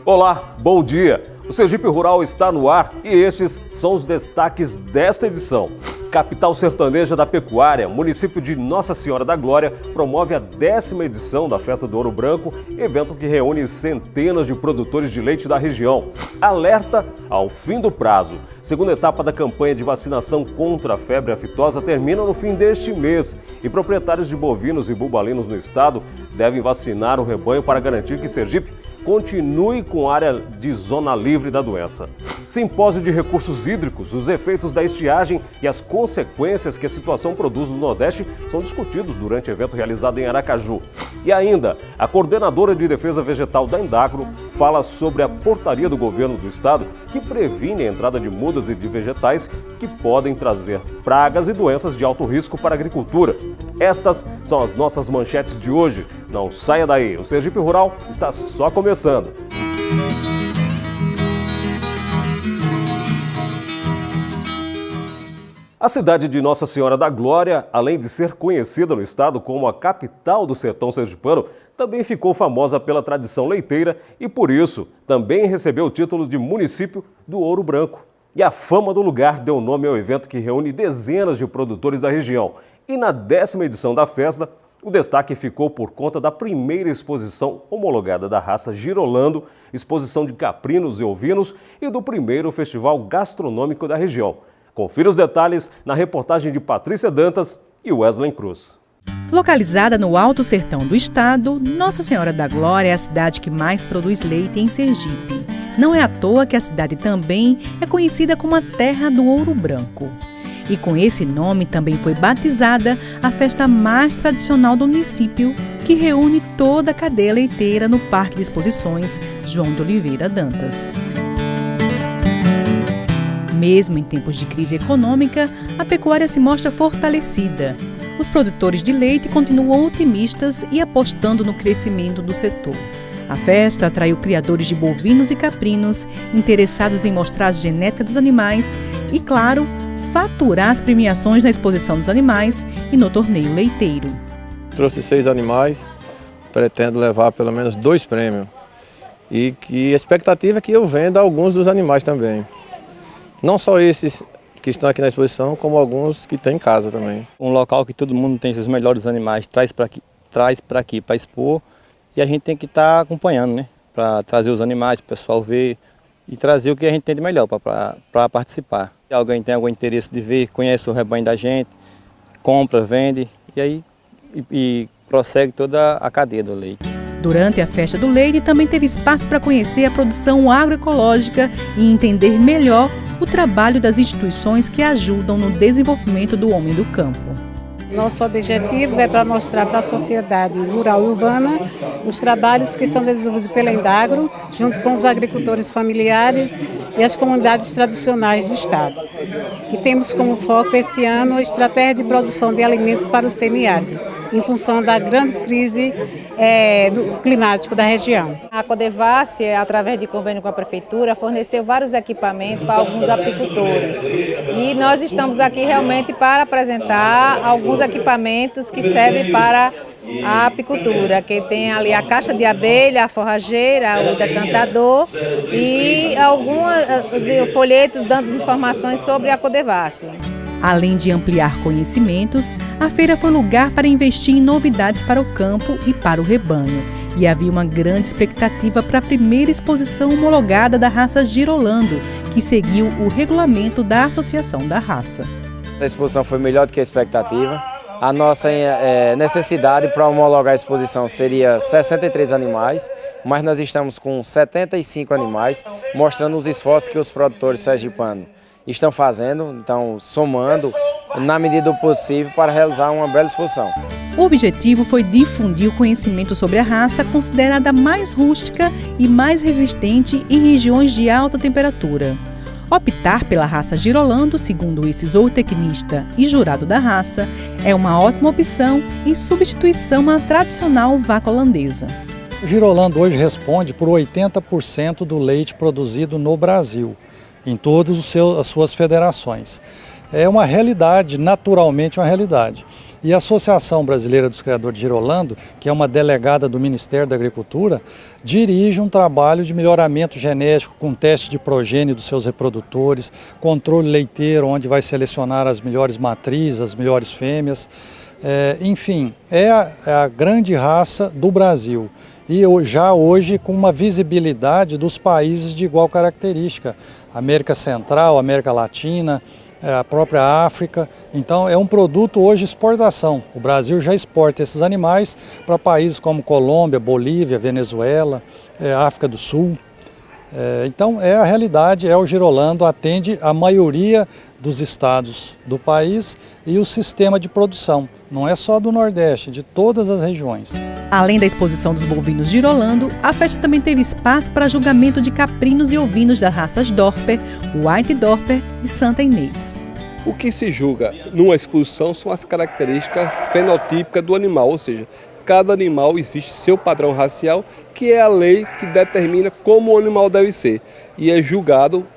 Olá, bom dia! O Sergipe Rural está no ar e estes são os destaques desta edição. Capital sertaneja da pecuária, município de Nossa Senhora da Glória, promove a 10ª edição da Festa do Ouro Branco, evento que reúne centenas de produtores de leite da região. Alerta ao fim do prazo. Segunda etapa da campanha de vacinação contra a febre aftosa termina no fim deste mês e proprietários de bovinos e bubalinos no estado devem vacinar o rebanho para garantir que Sergipe continue com área de zona livre da doença. Simpósio de recursos hídricos, os efeitos da estiagem e as consequências que a situação produz no Nordeste são discutidos durante o evento realizado em Aracaju. E ainda, a coordenadora de defesa vegetal da Endagro fala sobre a portaria do governo do estado que previne a entrada de mudas e de vegetais que podem trazer pragas e doenças de alto risco para a agricultura. Estas são as nossas manchetes de hoje. Não saia daí, o Sergipe Rural está só começando. A cidade de Nossa Senhora da Glória, além de ser conhecida no estado como a capital do sertão sergipano, também ficou famosa pela tradição leiteira e, por isso, também recebeu o título de município do Ouro Branco. E a fama do lugar deu nome ao evento que reúne dezenas de produtores da região. E na 10ª edição da festa, o destaque ficou por conta da primeira exposição homologada da raça Girolando, exposição de caprinos e ovinos e do primeiro festival gastronômico da região. Confira os detalhes na reportagem de Patrícia Dantas e Wesley Cruz. Localizada no Alto Sertão do estado, Nossa Senhora da Glória é a cidade que mais produz leite em Sergipe. Não é à toa que a cidade também é conhecida como a Terra do Ouro Branco. E com esse nome também foi batizada a festa mais tradicional do município, que reúne toda a cadeia leiteira no Parque de Exposições João de Oliveira Dantas. Mesmo em tempos de crise econômica, a pecuária se mostra fortalecida. Os produtores de leite continuam otimistas e apostando no crescimento do setor. A festa atraiu criadores de bovinos e caprinos, interessados em mostrar a genética dos animais e, claro, faturar as premiações na exposição dos animais e no torneio leiteiro. Trouxe 6 animais, pretendo levar pelo menos 2 prêmios. E que a expectativa é que eu venda alguns dos animais também. Não só esses que estão aqui na exposição, como alguns que tem em casa também. Um local que todo mundo tem seus melhores animais, traz para aqui para expor, e a gente tem que estar acompanhando, né? Para trazer os animais, para o pessoal ver e trazer o que a gente tem de melhor para participar. Se alguém tem algum interesse de ver, conhece o rebanho da gente, compra, vende e aí prossegue toda a cadeia do leite. Durante a festa do leite também teve espaço para conhecer a produção agroecológica e entender melhor o trabalho das instituições que ajudam no desenvolvimento do homem do campo. Nosso objetivo é para mostrar para a sociedade rural e urbana os trabalhos que são desenvolvidos pela Endagro, junto com os agricultores familiares e as comunidades tradicionais do estado. E temos como foco esse ano a estratégia de produção de alimentos para o semiárido, em função da grande crise climática da região. A Codevassi, através de convênio com a Prefeitura, forneceu vários equipamentos para alguns apicultores. E nós estamos aqui realmente para apresentar alguns equipamentos que servem para a apicultura, que tem ali a caixa de abelha, a forrageira, o decantador e alguns folhetos dando informações sobre a Codevassi. Além de ampliar conhecimentos, a feira foi lugar para investir em novidades para o campo e para o rebanho. E havia uma grande expectativa para a primeira exposição homologada da raça Girolando, que seguiu o regulamento da Associação da Raça. Essa exposição foi melhor do que a expectativa. A nossa necessidade para homologar a exposição seria 63 animais, mas nós estamos com 75 animais, mostrando os esforços que os produtores sergipanos estão fazendo, então somando na medida do possível para realizar uma bela exposição. O objetivo foi difundir o conhecimento sobre a raça considerada mais rústica e mais resistente em regiões de alta temperatura. Optar pela raça Girolando, segundo esse zootecnista e jurado da raça, é uma ótima opção em substituição à tradicional vaca holandesa. O Girolando hoje responde por 80% do leite produzido no Brasil, em todas as suas federações. É uma realidade, naturalmente uma realidade. E a Associação Brasileira dos Criadores de Girolando, que é uma delegada do Ministério da Agricultura, dirige um trabalho de melhoramento genético com teste de progênio dos seus reprodutores, controle leiteiro, onde vai selecionar as melhores matrizes, as melhores fêmeas. Enfim, é a grande raça do Brasil. E já hoje com uma visibilidade dos países de igual característica. América Central, América Latina, a própria África. Então é um produto hoje exportação. O Brasil já exporta esses animais para países como Colômbia, Bolívia, Venezuela, África do Sul. Então é a realidade, o Girolando atende a maioria dos estados do país e o sistema de produção. Não é só do Nordeste, de todas as regiões. Além da exposição dos bovinos Girolando, a festa também teve espaço para julgamento de caprinos e ovinos das raças Dorper, White Dorper e Santa Inês. O que se julga numa exposição são as características fenotípicas do animal, ou seja, cada animal existe seu padrão racial, que é a lei que determina como o animal deve ser. E é julgado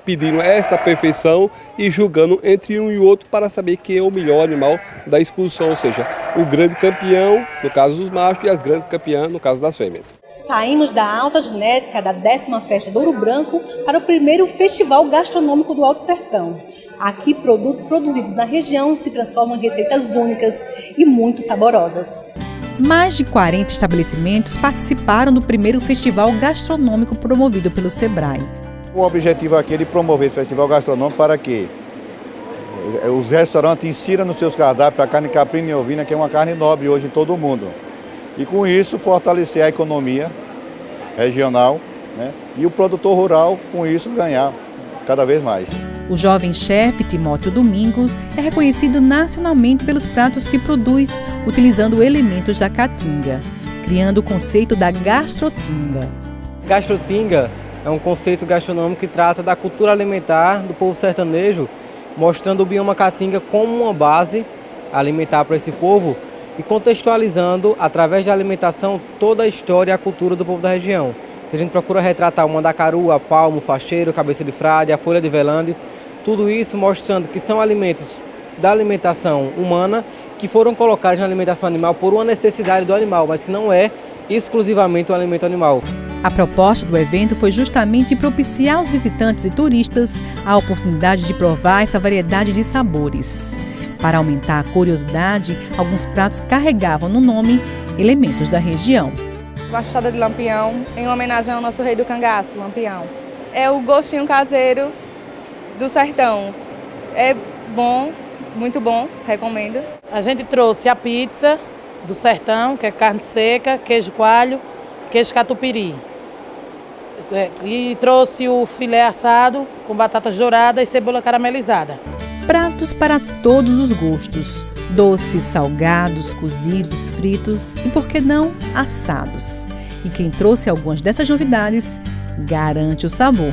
pedindo essa perfeição e julgando entre um e outro para saber quem é o melhor animal da exposição, ou seja, o grande campeão, no caso dos machos, e as grandes campeãs, no caso das fêmeas. Saímos da alta genética da 10ª Festa do Ouro Branco para o primeiro Festival Gastronômico do Alto Sertão. Aqui, produtos produzidos na região se transformam em receitas únicas e muito saborosas. Mais de 40 estabelecimentos participaram do primeiro festival gastronômico promovido pelo Sebrae. O objetivo aqui é de promover esse festival gastronômico para que os restaurantes insiram nos seus cardápios a carne caprina e ovina, que é uma carne nobre hoje em todo o mundo. E com isso fortalecer a economia regional, né? E o produtor rural com isso ganhar cada vez mais. O jovem chefe Timóteo Domingos é reconhecido nacionalmente pelos pratos que produz, utilizando elementos da caatinga, criando o conceito da gastrotinga. Gastrotinga é um conceito gastronômico que trata da cultura alimentar do povo sertanejo, mostrando o bioma caatinga como uma base alimentar para esse povo e contextualizando, através da alimentação, toda a história e a cultura do povo da região. A gente procura retratar o mandacaru, a palmo, o facheiro, a cabeça de frade, a folha de velande, tudo isso mostrando que são alimentos da alimentação humana que foram colocados na alimentação animal por uma necessidade do animal, mas que não é exclusivamente um alimento animal. A proposta do evento foi justamente propiciar aos visitantes e turistas a oportunidade de provar essa variedade de sabores. Para aumentar a curiosidade, alguns pratos carregavam no nome elementos da região. Machada de lampião, em homenagem ao nosso rei do cangaço, Lampião. É o gostinho caseiro do sertão. É bom, muito bom, recomendo. A gente trouxe a pizza do sertão, que é carne seca, queijo coalho, queijo catupiry. E trouxe o filé assado com batatas douradas e cebola caramelizada. Pratos para todos os gostos. Doces, salgados, cozidos, fritos e, por que não, assados. E quem trouxe algumas dessas novidades garante o sabor.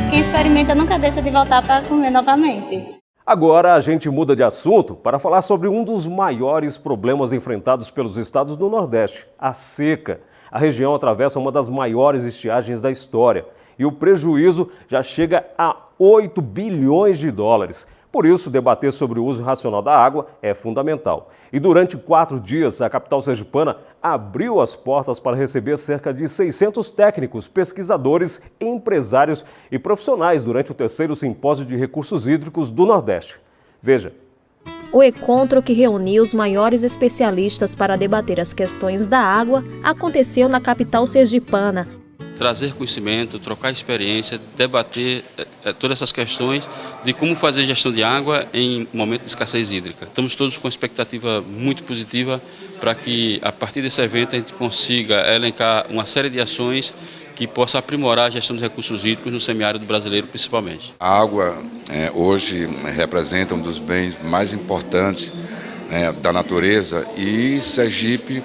Quem experimenta nunca deixa de voltar para comer novamente. Agora a gente muda de assunto para falar sobre um dos maiores problemas enfrentados pelos estados do Nordeste, a seca. A região atravessa uma das maiores estiagens da história e o prejuízo já chega a 8 bilhões de dólares. Por isso, debater sobre o uso racional da água é fundamental. E durante 4 dias, a capital sergipana abriu as portas para receber cerca de 600 técnicos, pesquisadores, empresários e profissionais durante o 3º Simpósio de Recursos Hídricos do Nordeste. Veja. O encontro, que reuniu os maiores especialistas para debater as questões da água, aconteceu na capital sergipana. Trazer conhecimento, trocar experiência, debater todas essas questões de como fazer gestão de água em momento de escassez hídrica. Estamos todos com uma expectativa muito positiva para que, a partir desse evento, a gente consiga elencar uma série de ações que possa aprimorar a gestão dos recursos hídricos no semiárido brasileiro, principalmente. A água hoje representa um dos bens mais importantes da natureza e Sergipe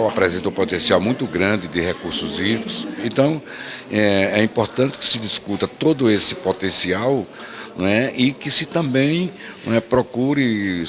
apresenta um potencial muito grande de recursos hídricos. Então, é importante que se discuta todo esse potencial né, e que se também, né, procure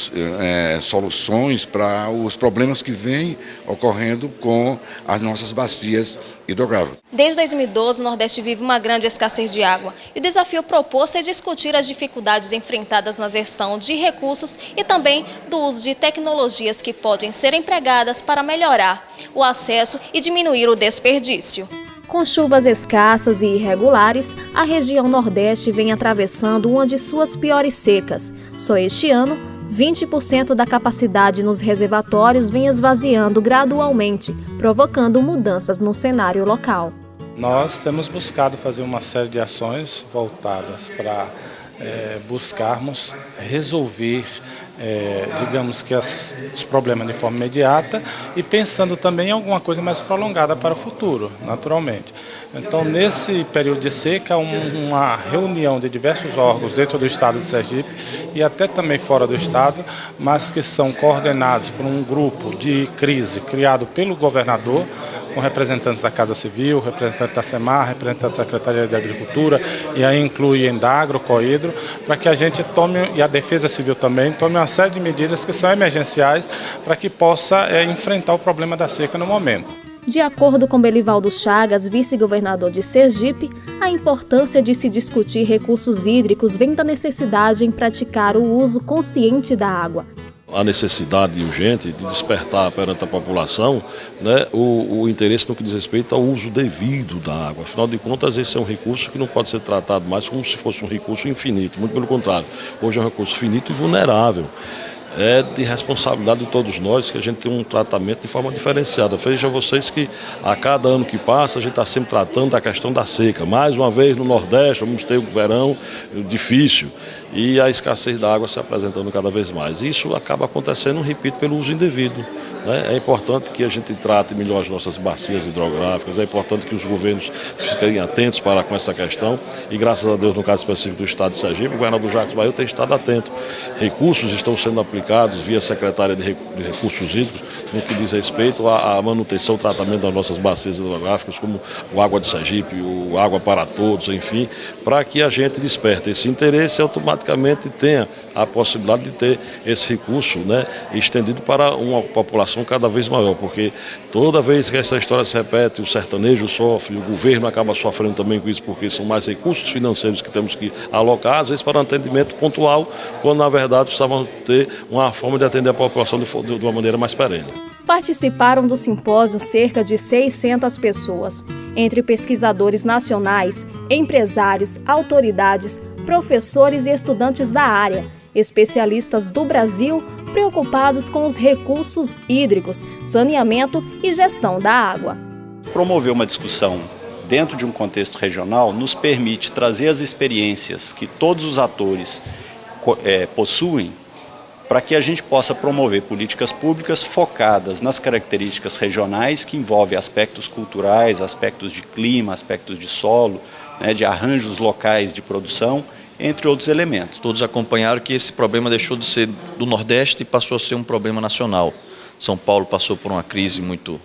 soluções para os problemas que vêm ocorrendo com as nossas bacias hidrográficas. Desde 2012, o Nordeste vive uma grande escassez de água e o desafio proposto é discutir as dificuldades enfrentadas na gestão de recursos e também do uso de tecnologias que podem ser empregadas para melhorar o acesso e diminuir o desperdício. Com chuvas escassas e irregulares, a região Nordeste vem atravessando uma de suas piores secas. Só este ano, 20% da capacidade nos reservatórios vem esvaziando gradualmente, provocando mudanças no cenário local. Nós temos buscado fazer uma série de ações voltadas para buscarmos resolver, digamos que os problemas de forma imediata e pensando também em alguma coisa mais prolongada para o futuro, naturalmente. Então, nesse período de seca, uma reunião de diversos órgãos dentro do estado de Sergipe e até também fora do estado, mas que são coordenados por um grupo de crise criado pelo governador, com representantes da Casa Civil, representantes da SEMAR, representantes da Secretaria de Agricultura, e aí inclui Endagro, Cohidro, para que a gente tome, e a Defesa Civil também, tome uma série de medidas que são emergenciais para que possa enfrentar o problema da seca no momento. De acordo com Belivaldo Chagas, vice-governador de Sergipe, a importância de se discutir recursos hídricos vem da necessidade em praticar o uso consciente da água. A necessidade urgente de despertar perante a população, né, o interesse no que diz respeito ao uso devido da água. Afinal de contas, esse é um recurso que não pode ser tratado mais como se fosse um recurso infinito, muito pelo contrário. Hoje é um recurso finito e vulnerável. É de responsabilidade de todos nós que a gente tem um tratamento de forma diferenciada. Veja vocês que a cada ano que passa a gente está sempre tratando da questão da seca. Mais uma vez no Nordeste vamos ter um verão difícil e a escassez da água se apresentando cada vez mais. Isso acaba acontecendo, repito, pelo uso indevido. É importante que a gente trate melhor as nossas bacias hidrográficas, é importante que os governos fiquem atentos com essa questão e, graças a Deus, no caso específico do estado de Sergipe, o governador Jacques Bahia tem estado atento. Recursos estão sendo aplicados via Secretaria de Recursos Hídricos no que diz respeito à manutenção e tratamento das nossas bacias hidrográficas, como o Água de Sergipe, o Água para Todos, enfim, para que a gente desperte esse interesse e automaticamente tenha a possibilidade de ter esse recurso, né, estendido para uma população cada vez maior, porque toda vez que essa história se repete, o sertanejo sofre, o governo acaba sofrendo também com isso, porque são mais recursos financeiros que temos que alocar, às vezes para um atendimento pontual, quando na verdade precisávamos ter uma forma de atender a população de uma maneira mais perene. Participaram do simpósio cerca de 600 pessoas, entre pesquisadores nacionais, empresários, autoridades, professores e estudantes da área, especialistas do Brasil preocupados com os recursos hídricos, saneamento e gestão da água. Promover uma discussão dentro de um contexto regional nos permite trazer as experiências que todos os atores possuem para que a gente possa promover políticas públicas focadas nas características regionais que envolvem aspectos culturais, aspectos de clima, aspectos de solo, né, de arranjos locais de produção, entre outros elementos. Todos acompanharam que esse problema deixou de ser do Nordeste e passou a ser um problema nacional. São Paulo passou por uma crise muito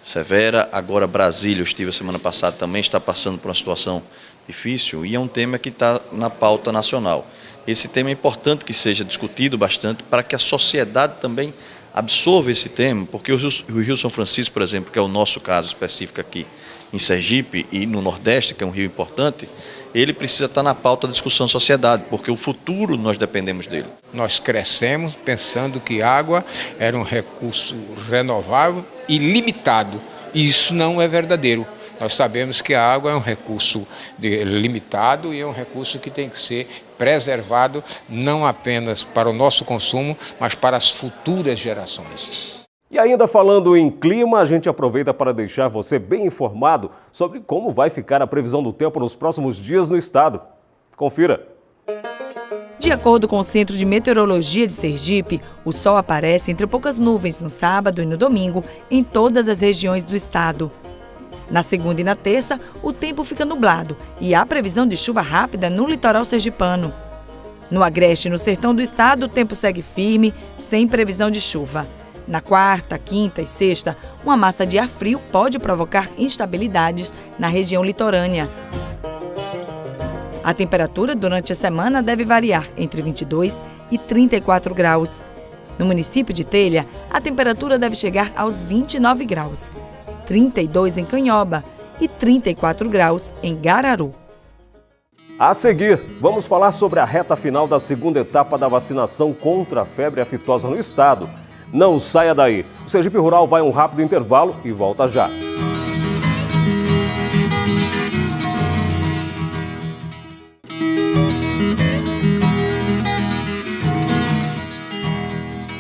severa, agora Brasília, eu estive a semana passada, também está passando por uma situação difícil e é um tema que está na pauta nacional. Esse tema é importante que seja discutido bastante para que a sociedade também absorva esse tema, porque o Rio São Francisco, por exemplo, que é o nosso caso específico aqui em Sergipe e no Nordeste, que é um rio importante, ele precisa estar na pauta da discussão da sociedade, porque o futuro nós dependemos dele. Nós crescemos pensando que água era um recurso renovável e limitado, e isso não é verdadeiro. Nós sabemos que a água é um recurso limitado e é um recurso que tem que ser preservado não apenas para o nosso consumo, mas para as futuras gerações. E ainda falando em clima, a gente aproveita para deixar você bem informado sobre como vai ficar a previsão do tempo nos próximos dias no estado. Confira! De acordo com o Centro de Meteorologia de Sergipe, o sol aparece entre poucas nuvens no sábado e no domingo em todas as regiões do estado. Na segunda e na terça, o tempo fica nublado e há previsão de chuva rápida no litoral sergipano. No Agreste e no sertão do estado, o tempo segue firme, sem previsão de chuva. Na quarta, quinta e sexta, uma massa de ar frio pode provocar instabilidades na região litorânea. A temperatura durante a semana deve variar entre 22 e 34 graus. No município de Telha, a temperatura deve chegar aos 29 graus, 32 em Canhoba e 34 graus em Gararu. A seguir, vamos falar sobre a reta final da segunda etapa da vacinação contra a febre aftosa no estado. Não saia daí. O Sergipe Rural vai a um rápido intervalo e volta já.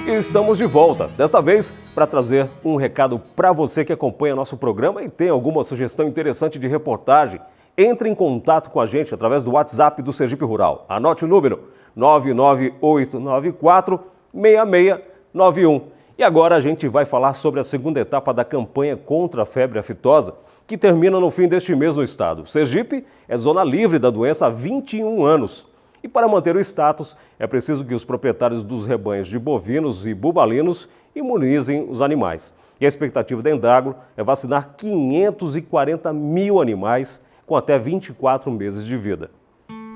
Estamos de volta, desta vez para trazer um recado para você que acompanha nosso programa e tem alguma sugestão interessante de reportagem. Entre em contato com a gente através do WhatsApp do Sergipe Rural. Anote o número 99894-6691. E agora a gente vai falar sobre a segunda etapa da campanha contra a febre aftosa, que termina no fim deste mês no estado. Sergipe é zona livre da doença há 21 anos. E para manter o status, é preciso que os proprietários dos rebanhos de bovinos e bubalinos imunizem os animais. E a expectativa da Endagro é vacinar 540 mil animais com até 24 meses de vida.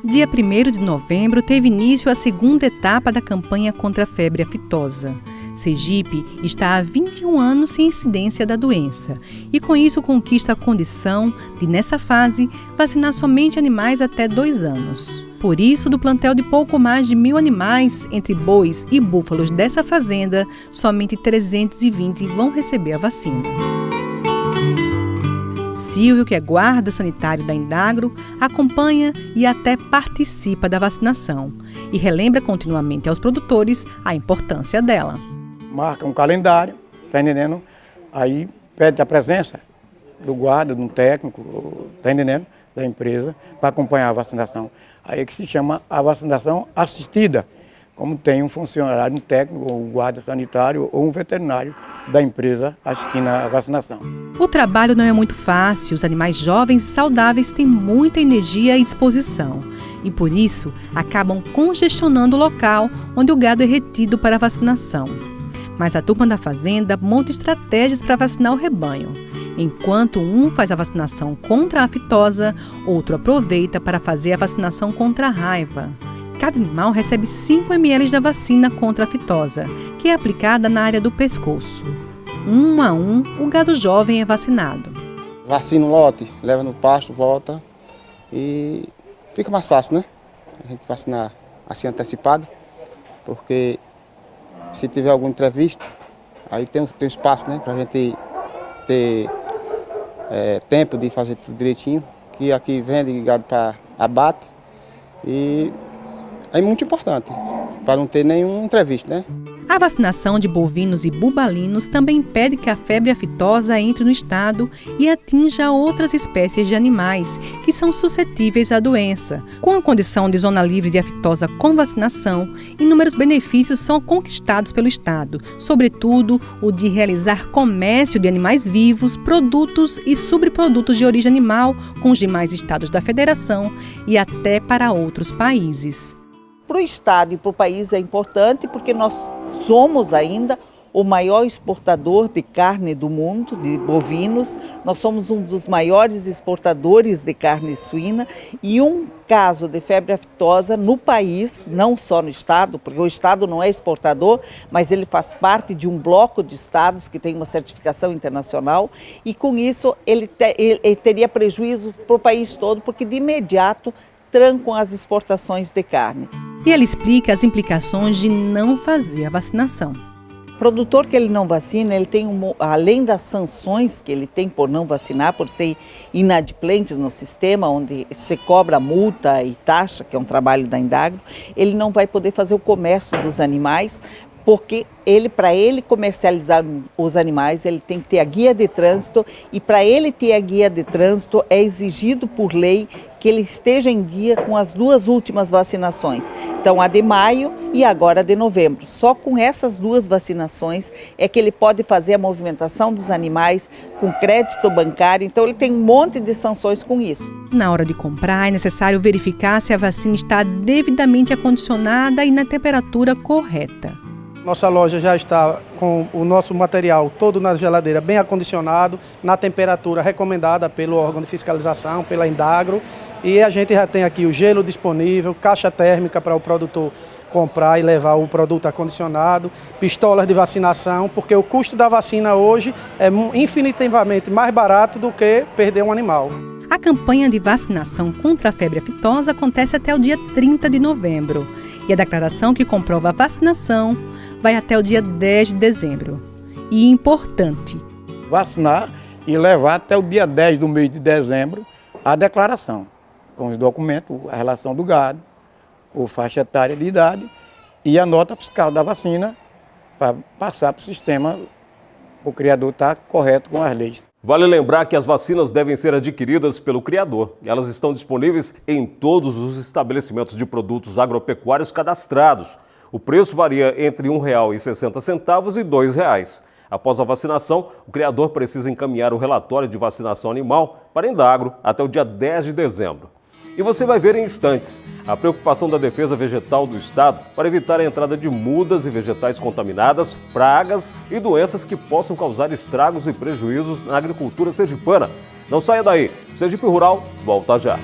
Dia 1º de novembro teve início a segunda etapa da campanha contra a febre aftosa. Sergipe está há 21 anos sem incidência da doença e com isso conquista a condição de, nessa fase, vacinar somente animais até 2 anos. Por isso, do plantel de pouco mais de 1.000 animais, entre bois e búfalos dessa fazenda, somente 320 vão receber a vacina. Silvio, que é guarda sanitário da Endagro, acompanha e até participa da vacinação e relembra continuamente aos produtores a importância dela. Marca um calendário, tá entendendo? Aí pede a presença do guarda, de um técnico, tá entendendo? Da empresa, para acompanhar a vacinação. Aí é que se chama a vacinação assistida, como tem um funcionário, um técnico, um guarda sanitário ou um veterinário da empresa assistindo a vacinação. O trabalho não é muito fácil, os animais jovens e saudáveis têm muita energia e disposição e, por isso, acabam congestionando o local onde o gado é retido para a vacinação. Mas a turma da fazenda monta estratégias para vacinar o rebanho. Enquanto um faz a vacinação contra a aftosa, outro aproveita para fazer a vacinação contra a raiva. Cada animal recebe 5 ml da vacina contra a aftosa, que é aplicada na área do pescoço. Um a um, o gado jovem é vacinado. Vacina um lote, leva no pasto, volta e fica mais fácil, né? A gente vacinar assim antecipado, porque se tiver algum imprevisto, aí tem espaço, né, para a gente ter tempo de fazer tudo direitinho, que aqui vende gado para abate e é muito importante, para não ter nenhum imprevisto, né? A vacinação de bovinos e bubalinos também impede que a febre aftosa entre no estado e atinja outras espécies de animais que são suscetíveis à doença. Com a condição de zona livre de aftosa com vacinação, inúmeros benefícios são conquistados pelo estado, sobretudo o de realizar comércio de animais vivos, produtos e subprodutos de origem animal com os demais estados da federação e até para outros países. Para o estado e para o país é importante porque nós somos ainda o maior exportador de carne do mundo, de bovinos. Nós somos um dos maiores exportadores de carne suína e um caso de febre aftosa no país, não só no estado, porque o estado não é exportador, mas ele faz parte de um bloco de estados que tem uma certificação internacional e com isso ele teria prejuízo para o país todo, porque de imediato trancam as exportações de carne. E ela explica as implicações de não fazer a vacinação. O produtor que ele não vacina, ele tem além das sanções que ele tem por não vacinar, por ser inadimplentes no sistema, onde se cobra multa e taxa, que é um trabalho da Endagro, ele não vai poder fazer o comércio dos animais, porque para ele comercializar os animais, ele tem que ter a guia de trânsito e para ele ter a guia de trânsito é exigido por lei que ele esteja em dia com as 2 últimas vacinações. Então, a de maio e agora a de novembro. Só com essas 2 vacinações é que ele pode fazer a movimentação dos animais com crédito bancário. Então, ele tem um monte de sanções com isso. Na hora de comprar, é necessário verificar se a vacina está devidamente acondicionada e na temperatura correta. Nossa loja já está com o nosso material todo na geladeira, bem acondicionado, na temperatura recomendada pelo órgão de fiscalização, pela Indagro. E a gente já tem aqui o gelo disponível, caixa térmica para o produtor comprar e levar o produto acondicionado, pistolas de vacinação, porque o custo da vacina hoje é infinitamente mais barato do que perder um animal. A campanha de vacinação contra a febre aftosa acontece até o dia 30 de novembro. E a declaração que comprova a vacinação vai até o dia 10 de dezembro. E importante: vacinar e levar até o dia 10 do mês de dezembro a declaração, com os documentos, a relação do gado, a faixa etária de idade e a nota fiscal da vacina para passar para o sistema, o criador estar correto com as leis. Vale lembrar que as vacinas devem ser adquiridas pelo criador. Elas estão disponíveis em todos os estabelecimentos de produtos agropecuários cadastrados. O preço varia entre R$ 1,60 e R$ 2,00. Após a vacinação, o criador precisa encaminhar o relatório de vacinação animal para a Indagro até o dia 10 de dezembro. E você vai ver em instantes a preocupação da Defesa Vegetal do Estado para evitar a entrada de mudas e vegetais contaminadas, pragas e doenças que possam causar estragos e prejuízos na agricultura sergipana. Não saia daí, Sergipe Rural volta já.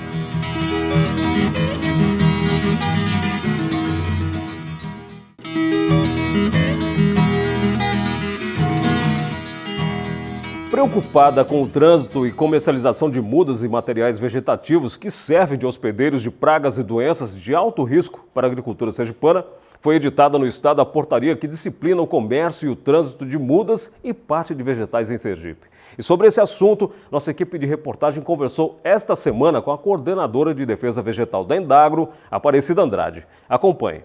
Preocupada com o trânsito e comercialização de mudas e materiais vegetativos que servem de hospedeiros de pragas e doenças de alto risco para a agricultura sergipana, foi editada no estado a portaria que disciplina o comércio e o trânsito de mudas e parte de vegetais em Sergipe. E sobre esse assunto, nossa equipe de reportagem conversou esta semana com a coordenadora de defesa vegetal da Indagro, Aparecida Andrade. Acompanhe.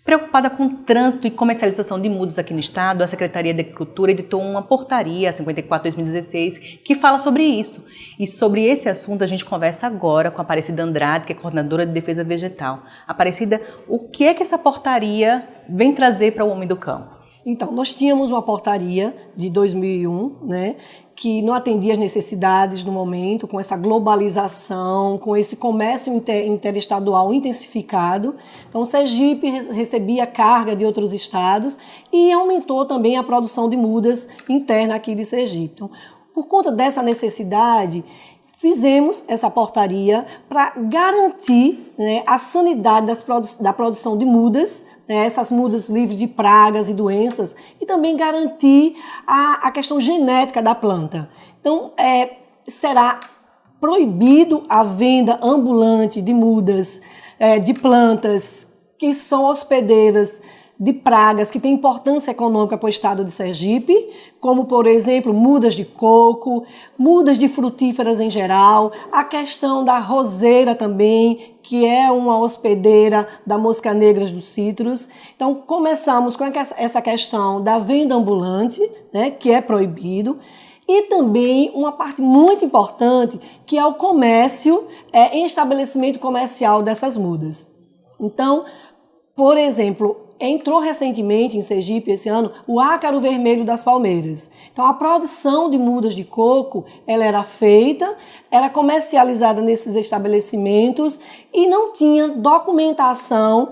Preocupada com o trânsito e comercialização de mudas aqui no estado, a Secretaria de Agricultura editou uma portaria, a 54/2016, que fala sobre isso. E sobre esse assunto a gente conversa agora com a Aparecida Andrade, que é coordenadora de defesa vegetal. Aparecida, o que é que essa portaria vem trazer para o homem do campo? Então, nós tínhamos uma portaria de 2001, né, que não atendia às necessidades do momento, com essa globalização, com esse comércio interestadual intensificado. Então, o Sergipe recebia carga de outros estados e aumentou também a produção de mudas interna aqui de Sergipe. Então, por conta dessa necessidade, fizemos essa portaria para garantir, né, a sanidade da produção de mudas, né, essas mudas livres de pragas e doenças, e também garantir a questão genética da planta. Então, será proibido a venda ambulante de mudas, de plantas que são hospedeiras de pragas que têm importância econômica para o estado de Sergipe, como, por exemplo, mudas de coco, mudas de frutíferas em geral, a questão da roseira também, que é uma hospedeira da mosca negra dos citros. Então, começamos com essa questão da venda ambulante, né, que é proibido, e também uma parte muito importante, que é o comércio em estabelecimento comercial dessas mudas. Então, por exemplo, entrou recentemente em Sergipe, esse ano, o ácaro vermelho das palmeiras. Então, a produção de mudas de coco, ela era feita, era comercializada nesses estabelecimentos e não tinha documentação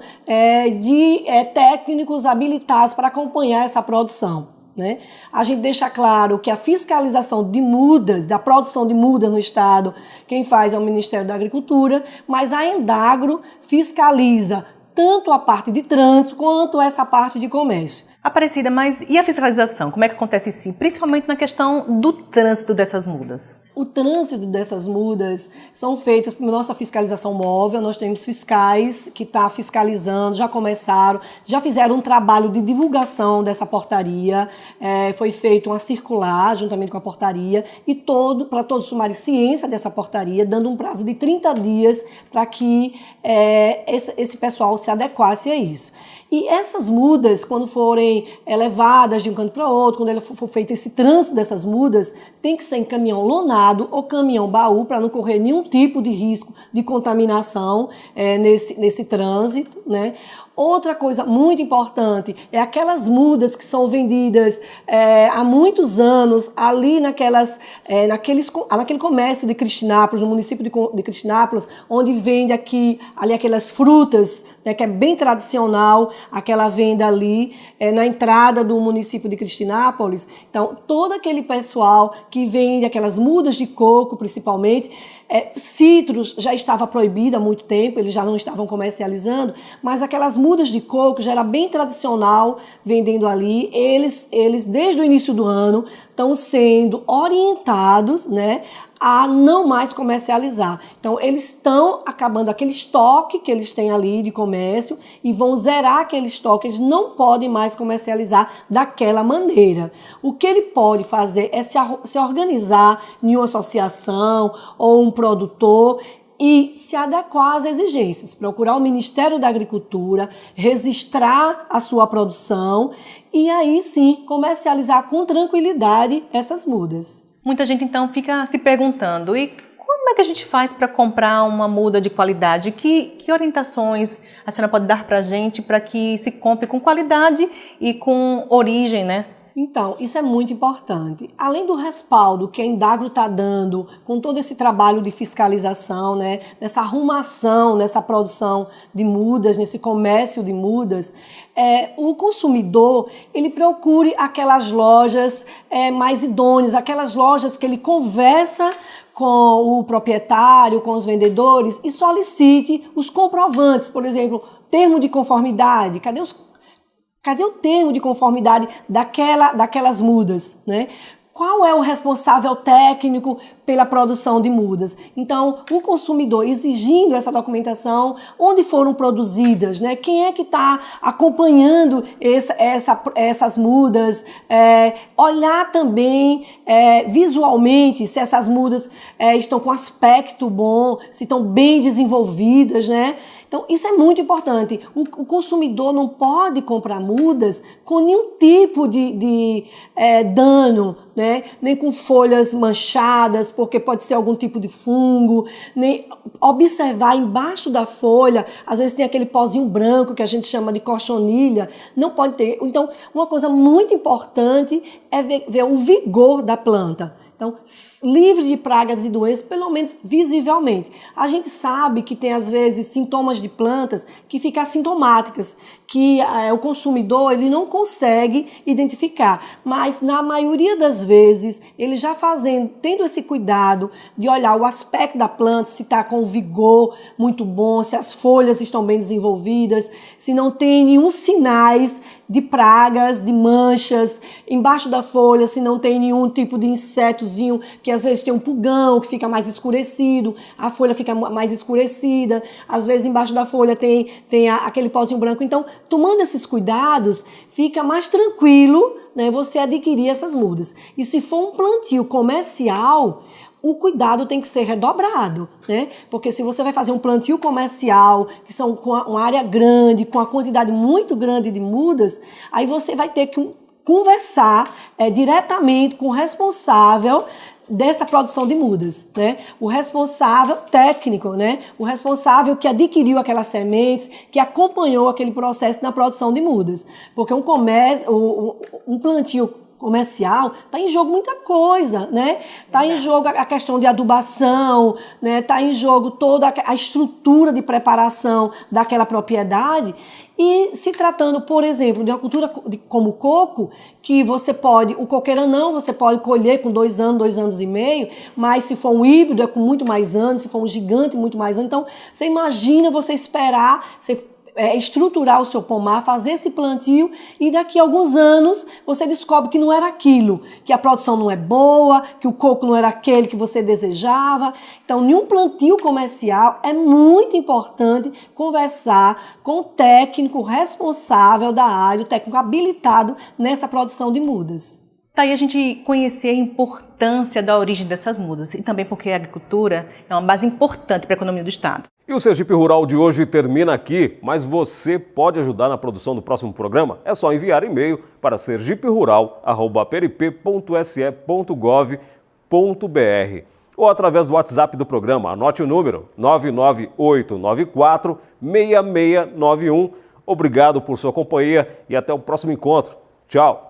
de técnicos habilitados para acompanhar essa produção, né? A gente deixa claro que a fiscalização de mudas, da produção de mudas no estado, quem faz é o Ministério da Agricultura, mas a Indagro fiscaliza tanto a parte de trânsito quanto essa parte de comércio. Aparecida, mas e a fiscalização? Como é que acontece sim? Principalmente na questão do trânsito dessas mudas. O trânsito dessas mudas são feitas por nossa fiscalização móvel. Nós temos fiscais que estão fiscalizando, já começaram, já fizeram um trabalho de divulgação dessa portaria. Foi feita uma circular juntamente com a portaria e para todos tomarem ciência dessa portaria, dando um prazo de 30 dias para que esse pessoal se adequasse a isso. E essas mudas, quando forem levadas de um canto para outro, quando for feito esse trânsito dessas mudas, tem que ser em caminhão lonado ou caminhão baú, para não correr nenhum tipo de risco de contaminação nesse trânsito, né? Outra coisa muito importante é aquelas mudas que são vendidas há muitos anos ali naquele comércio de Cristinápolis, no município de Cristinápolis, onde vende ali aquelas frutas, né, que é bem tradicional, aquela venda ali na entrada do município de Cristinápolis. Então, todo aquele pessoal que vende aquelas mudas de coco, principalmente, citros já estava proibido há muito tempo, eles já não estavam comercializando, mas aquelas mudas de coco já era bem tradicional vendendo ali. Eles desde o início do ano, estão sendo orientados, né, a não mais comercializar. Então, eles estão acabando aquele estoque que eles têm ali de comércio e vão zerar aquele estoque. Eles não podem mais comercializar daquela maneira. O que ele pode fazer é se organizar em uma associação ou um produtor e se adequar às exigências, procurar o Ministério da Agricultura, registrar a sua produção e aí sim comercializar com tranquilidade essas mudas. Muita gente então fica se perguntando, e como é que a gente faz para comprar uma muda de qualidade? Que orientações a senhora pode dar para a gente para que se compre com qualidade e com origem, né? Então, isso é muito importante. Além do respaldo que a Indagro está dando com todo esse trabalho de fiscalização, né, nessa arrumação, nessa produção de mudas, nesse comércio de mudas, o consumidor ele procure aquelas lojas mais idôneas, aquelas lojas que ele conversa com o proprietário, com os vendedores e solicite os comprovantes, por exemplo, termo de conformidade. Cadê o termo de conformidade daquelas mudas, né? Qual é o responsável técnico pela produção de mudas? Então, o consumidor exigindo essa documentação, onde foram produzidas, né? Quem é que está acompanhando essas mudas? Olhar também visualmente se essas mudas estão com aspecto bom, se estão bem desenvolvidas, né? Então, isso é muito importante. O consumidor não pode comprar mudas com nenhum tipo de dano, né? Nem com folhas manchadas, porque pode ser algum tipo de fungo. Nem observar embaixo da folha, às vezes tem aquele pozinho branco que a gente chama de cochonilha, não pode ter. Então, uma coisa muito importante é ver o vigor da planta. Então, livre de pragas e doenças, pelo menos visivelmente. A gente sabe que tem, às vezes, sintomas de plantas que ficam assintomáticas, que o consumidor ele não consegue identificar. Mas, na maioria das vezes, ele já tendo esse cuidado de olhar o aspecto da planta, se está com vigor muito bom, se as folhas estão bem desenvolvidas, se não tem nenhum sinais de pragas, de manchas embaixo da folha, se não tem nenhum tipo de insetozinho, que às vezes tem um pulgão que fica mais escurecido, a folha fica mais escurecida, às vezes embaixo da folha tem aquele pozinho branco. Então, tomando esses cuidados, fica mais tranquilo, né, você adquirir essas mudas. E se for um plantio comercial, o cuidado tem que ser redobrado, né? Porque se você vai fazer um plantio comercial, que são com uma área grande, com uma quantidade muito grande de mudas, aí você vai ter que conversar diretamente com o responsável dessa produção de mudas, né? O responsável técnico, né? O responsável que adquiriu aquelas sementes, que acompanhou aquele processo na produção de mudas. Porque um plantio comercial, está em jogo muita coisa, né? Está em jogo a questão de adubação, né? Está em jogo toda a estrutura de preparação daquela propriedade. E se tratando, por exemplo, de uma cultura como o coco, que você pode, o coqueiranão você pode colher com 2 anos, 2 anos e meio, mas se for um híbrido é com muito mais anos, se for um gigante, muito mais anos. Então, você imagina você esperar, estruturar o seu pomar, fazer esse plantio e daqui a alguns anos você descobre que não era aquilo, que a produção não é boa, que o coco não era aquele que você desejava. Então, em um plantio comercial é muito importante conversar com o técnico responsável da área, o técnico habilitado nessa produção de mudas. Tá aí a gente conhecer a importância da origem dessas mudas e também porque a agricultura é uma base importante para a economia do estado. E o Sergipe Rural de hoje termina aqui, mas você pode ajudar na produção do próximo programa. É só enviar e-mail para sergiperural@perip.se.gov.br. ou através do WhatsApp do programa. Anote o número 99894-6691. Obrigado por sua companhia e até o próximo encontro. Tchau!